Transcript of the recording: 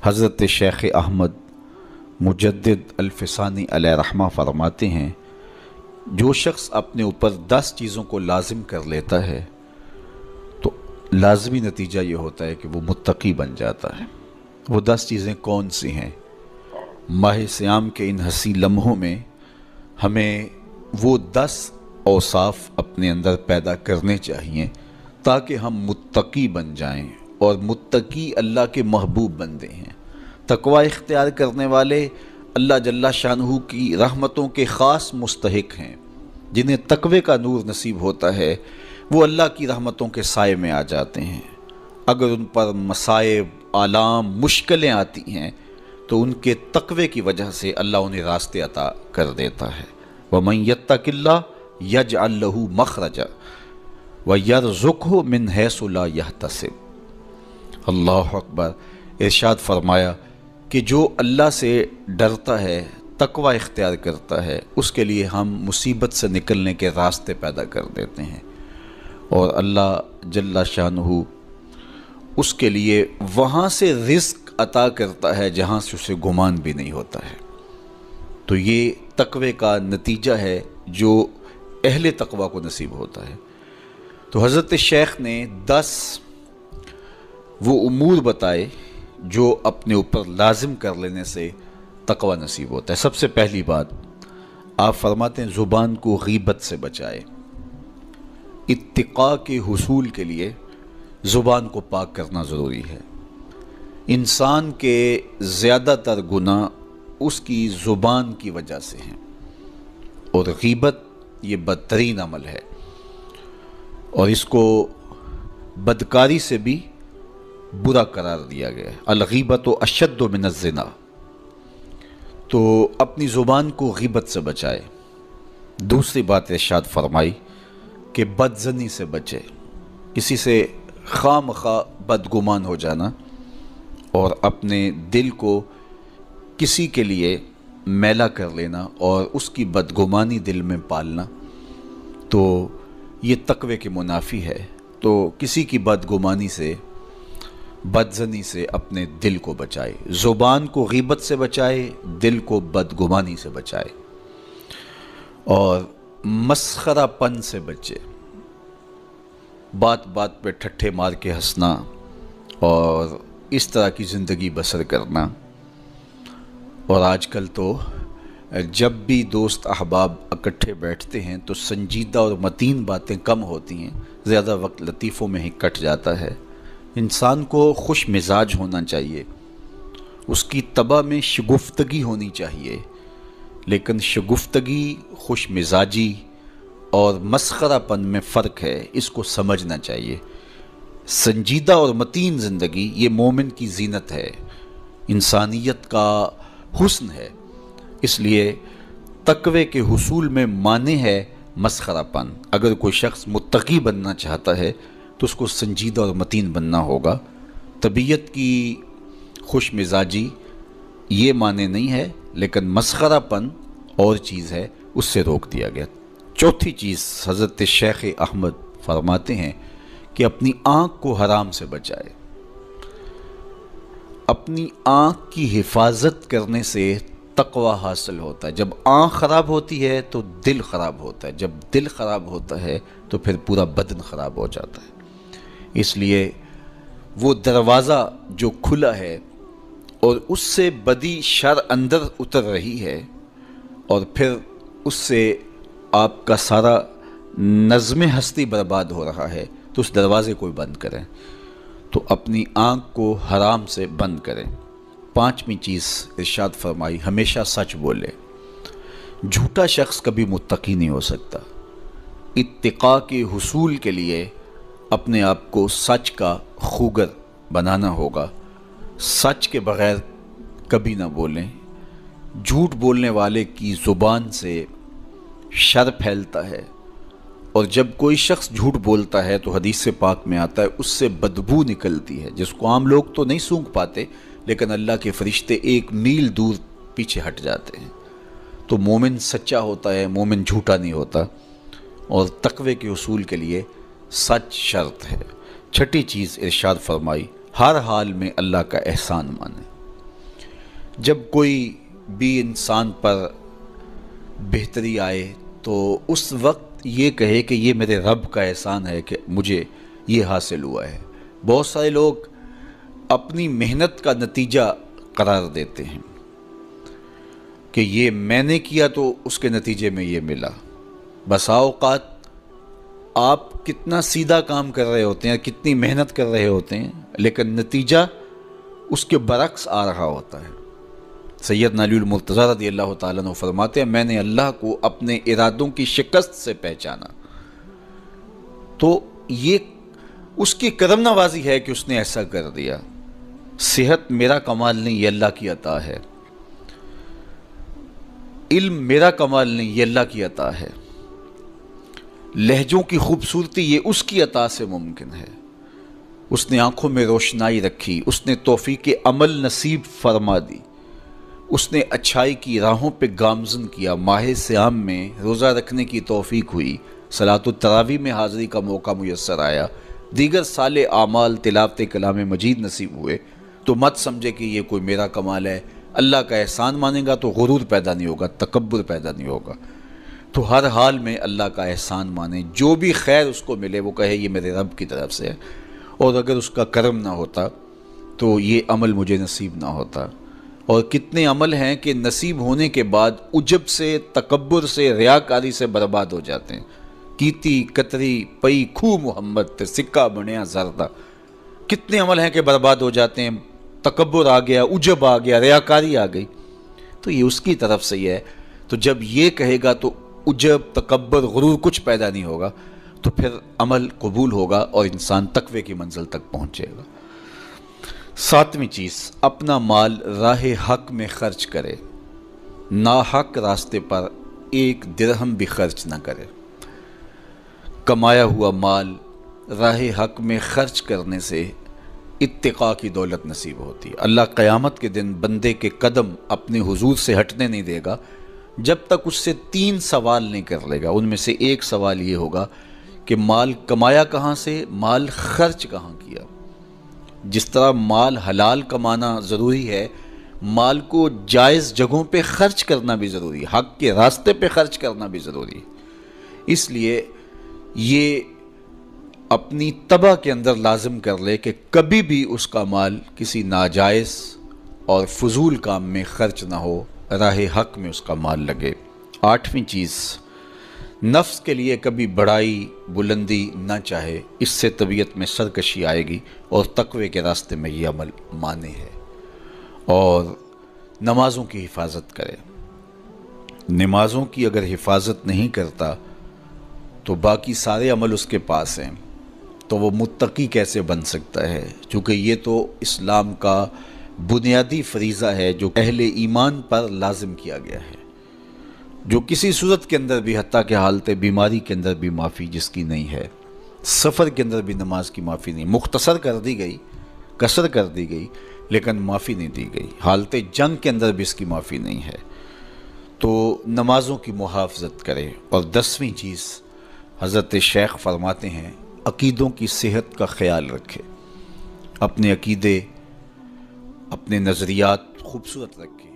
حضرت شیخ احمد مجدد الفسانی علیہ رحمہ فرماتے ہیں، جو شخص اپنے اوپر 10 چیزوں کو لازم کر لیتا ہے تو لازمی نتیجہ یہ ہوتا ہے کہ وہ متقی بن جاتا ہے۔ وہ 10 چیزیں کون سی ہیں؟ ماہ صیام کے ان حسین لمحوں میں ہمیں وہ 10 اوصاف اپنے اندر پیدا کرنے چاہیے تاکہ ہم متقی بن جائیں، اور متقی اللہ کے محبوب بندے ہیں۔ تقوی اختیار کرنے والے اللہ جل شانہ کی رحمتوں کے خاص مستحق ہیں۔ جنہیں تقوی کا نور نصیب ہوتا ہے وہ اللہ کی رحمتوں کے سائے میں آ جاتے ہیں۔ اگر ان پر مصائب، آلام، مشکلیں آتی ہیں تو ان کے تقوی کی وجہ سے اللہ انہیں راستے عطا کر دیتا ہے۔ وَمَن يَتَّقِ اللَّهَ يَجْعَل لَّهُ مَخْرَجًا وَيَرْزُقْهُ مِنْ حَيْثُ لَا يَحْتَسِبُ۔ اللہ اکبر۔ ارشاد فرمایا کہ جو اللہ سے ڈرتا ہے، تقوی اختیار کرتا ہے، اس کے لیے ہم مصیبت سے نکلنے کے راستے پیدا کر دیتے ہیں، اور اللہ جل شانہ اس کے لیے وہاں سے رزق عطا کرتا ہے جہاں سے اسے گمان بھی نہیں ہوتا ہے۔ تو یہ تقوی کا نتیجہ ہے جو اہل تقوی کو نصیب ہوتا ہے۔ تو حضرت شیخ نے 10 وہ امور بتائے جو اپنے اوپر لازم کر لینے سے تقوی نصیب ہوتا ہے۔ سب سے پہلی بات آپ فرماتے ہیں زبان کو غیبت سے بچائے۔ اتقاء کے حصول کے لیے زبان کو پاک کرنا ضروری ہے۔ انسان کے زیادہ تر گناہ اس کی زبان کی وجہ سے ہیں، اور غیبت یہ بدترین عمل ہے، اور اس کو بدکاری سے بھی برا قرار دیا گیا ہے۔ الغیبت اشد من الزنا۔ تو اپنی زبان کو غیبت سے بچائے۔ دوسری بات ارشاد فرمائی کہ بدظنی سے بچے، کسی سے خواہ مخواہ بدگمان ہو جانا اور اپنے دل کو کسی کے لیے میلا کر لینا اور اس کی بدگمانی دل میں پالنا، تو یہ تقوی کے منافی ہے۔ تو کسی کی بدگمانی سے، بدظنی سے اپنے دل کو بچائے، زبان کو غیبت سے بچائے، دل کو بدگمانی سے بچائے، اور مسخرہ پن سے بچے۔ بات بات پہ ٹھٹھے مار کے ہنسنا اور اس طرح کی زندگی بسر کرنا۔ اور آج کل تو جب بھی دوست احباب اکٹھے بیٹھتے ہیں تو سنجیدہ اور متین باتیں کم ہوتی ہیں، زیادہ وقت لطیفوں میں ہی کٹ جاتا ہے۔ انسان کو خوش مزاج ہونا چاہیے، اس کی طبع میں شگفتگی ہونی چاہیے، لیکن شگفتگی، خوش مزاجی اور مسخرہ پن میں فرق ہے، اس کو سمجھنا چاہیے۔ سنجیدہ اور متین زندگی یہ مومن کی زینت ہے، انسانیت کا حسن ہے۔ اس لیے تقوی کے حصول میں مانع ہے مسخرہ پن۔ اگر کوئی شخص متقی بننا چاہتا ہے تو اس کو سنجیدہ اور متین بننا ہوگا۔ طبیعت کی خوش مزاجی یہ معنی نہیں ہے، لیکن مسخرہ پن اور چیز ہے، اس سے روک دیا گیا۔ چوتھی چیز حضرت شیخ احمد فرماتے ہیں کہ اپنی آنکھ کو حرام سے بچائے۔ اپنی آنکھ کی حفاظت کرنے سے تقوی حاصل ہوتا ہے۔ جب آنکھ خراب ہوتی ہے تو دل خراب ہوتا ہے، جب دل خراب ہوتا ہے تو پھر پورا بدن خراب ہو جاتا ہے۔ اس لیے وہ دروازہ جو کھلا ہے اور اس سے بدی شر اندر اتر رہی ہے، اور پھر اس سے آپ کا سارا نظم ہستی برباد ہو رہا ہے، تو اس دروازے کو بند کریں۔ تو اپنی آنکھ کو حرام سے بند کریں۔ پانچویں چیز ارشاد فرمائی ہمیشہ سچ بولے۔ جھوٹا شخص کبھی متقی نہیں ہو سکتا۔ اتقاء کے حصول کے لیے اپنے آپ کو سچ کا خوگر بنانا ہوگا۔ سچ کے بغیر کبھی نہ بولیں۔ جھوٹ بولنے والے کی زبان سے شر پھیلتا ہے، اور جب کوئی شخص جھوٹ بولتا ہے تو حدیث پاک میں آتا ہے اس سے بدبو نکلتی ہے، جس کو عام لوگ تو نہیں سونگھ پاتے، لیکن اللہ کے فرشتے 1 میل دور پیچھے ہٹ جاتے ہیں۔ تو مومن سچا ہوتا ہے، مومن جھوٹا نہیں ہوتا، اور تقوی کے حصول کے لیے سچ شرط ہے۔ چھٹی چیز ارشاد فرمائی ہر حال میں اللہ کا احسان مانے۔ جب کوئی بھی انسان پر بہتری آئے تو اس وقت یہ کہے کہ یہ میرے رب کا احسان ہے کہ مجھے یہ حاصل ہوا ہے۔ بہت سارے لوگ اپنی محنت کا نتیجہ قرار دیتے ہیں کہ یہ میں نے کیا تو اس کے نتیجے میں یہ ملا۔ بسا اوقات آپ کتنا سیدھا کام کر رہے ہوتے ہیں، کتنی محنت کر رہے ہوتے ہیں، لیکن نتیجہ اس کے برعکس آ رہا ہوتا ہے۔ سیدنا علی المرتضیٰ رضی اللہ تعالیٰ عنہ فرماتے ہیں میں نے اللہ کو اپنے ارادوں کی شکست سے پہچانا، تو یہ اس کی کرم نوازی ہے کہ اس نے ایسا کر دیا۔ صحت میرا کمال نہیں، یہ اللہ کی عطا ہے۔ علم میرا کمال نہیں، یہ اللہ کی عطا ہے۔ لہجوں کی خوبصورتی یہ اس کی عطا سے ممکن ہے۔ اس نے آنکھوں میں روشنائی رکھی، اس نے توفیق عمل نصیب فرما دی، اس نے اچھائی کی راہوں پہ گامزن کیا، ماہ صیام میں روزہ رکھنے کی توفیق ہوئی، صلاۃ التراویح میں حاضری کا موقع میسر آیا، دیگر صالح اعمال تلاوت کلام مجید نصیب ہوئے، تو مت سمجھے کہ یہ کوئی میرا کمال ہے۔ اللہ کا احسان مانے گا تو غرور پیدا نہیں ہوگا، تکبر پیدا نہیں ہوگا۔ تو ہر حال میں اللہ کا احسان مانے، جو بھی خیر اس کو ملے وہ کہے یہ میرے رب کی طرف سے ہے، اور اگر اس کا کرم نہ ہوتا تو یہ عمل مجھے نصیب نہ ہوتا۔ اور کتنے عمل ہیں کہ نصیب ہونے کے بعد عجب سے، تکبر سے، ریاکاری سے برباد ہو جاتے ہیں۔ کیتی کتری پئی کھو محمد تے سکہ بنیا زردہ، کتنے عمل ہیں کہ برباد ہو جاتے ہیں، تکبر آ گیا، عجب آ گیا، ریاکاری آ گئی، تو یہ اس کی طرف سے ہی ہے۔ تو جب یہ کہے گا تو عجب، تکبر، غرور کچھ پیدا نہیں ہوگا، تو پھر عمل قبول ہوگا اور انسان تقوی کی منزل تک پہنچے گا۔ ساتویں چیز، اپنا مال راہ حق میں خرچ کرے، ناحق راستے پر ایک درہم بھی خرچ نہ کرے۔ کمایا ہوا مال راہ حق میں خرچ کرنے سے اتقاء کی دولت نصیب ہوتی ہے۔ اللہ قیامت کے دن بندے کے قدم اپنے حضور سے ہٹنے نہیں دے گا جب تک اس سے 3 سوال نہیں کر لے گا۔ ان میں سے ایک سوال یہ ہوگا کہ مال کمایا کہاں سے، مال خرچ کہاں کیا۔ جس طرح مال حلال کمانا ضروری ہے، مال کو جائز جگہوں پہ خرچ کرنا بھی ضروری ہے، حق کے راستے پہ خرچ کرنا بھی ضروری ہے۔ اس لیے یہ اپنی طبع کے اندر لازم کر لے کہ کبھی بھی اس کا مال کسی ناجائز اور فضول کام میں خرچ نہ ہو، راہ حق میں اس کا مال لگے۔ 8ویں چیز، نفس کے لیے کبھی بڑائی بلندی نہ چاہے، اس سے طبیعت میں سرکشی آئے گی اور تقوی کے راستے میں یہ عمل مانے ہے۔ اور نمازوں کی حفاظت کرے۔ نمازوں کی اگر حفاظت نہیں کرتا تو باقی سارے عمل اس کے پاس ہیں، تو وہ متقی کیسے بن سکتا ہے؟ چونکہ یہ تو اسلام کا بنیادی فریضہ ہے جو اہل ایمان پر لازم کیا گیا ہے، جو کسی صورت کے اندر بھی، حتیٰ کہ حالت بیماری کے اندر بھی معافی جس کی نہیں ہے، سفر کے اندر بھی نماز کی معافی نہیں، مختصر کر دی گئی، قصر کر دی گئی، لیکن معافی نہیں دی گئی، حالت جنگ کے اندر بھی اس کی معافی نہیں ہے۔ تو نمازوں کی محافظت کرے۔ اور 10ویں چیز، حضرت شیخ فرماتے ہیں عقیدوں کی صحت کا خیال رکھے، اپنے عقیدے، اپنے نظریات خوبصورت رکھے۔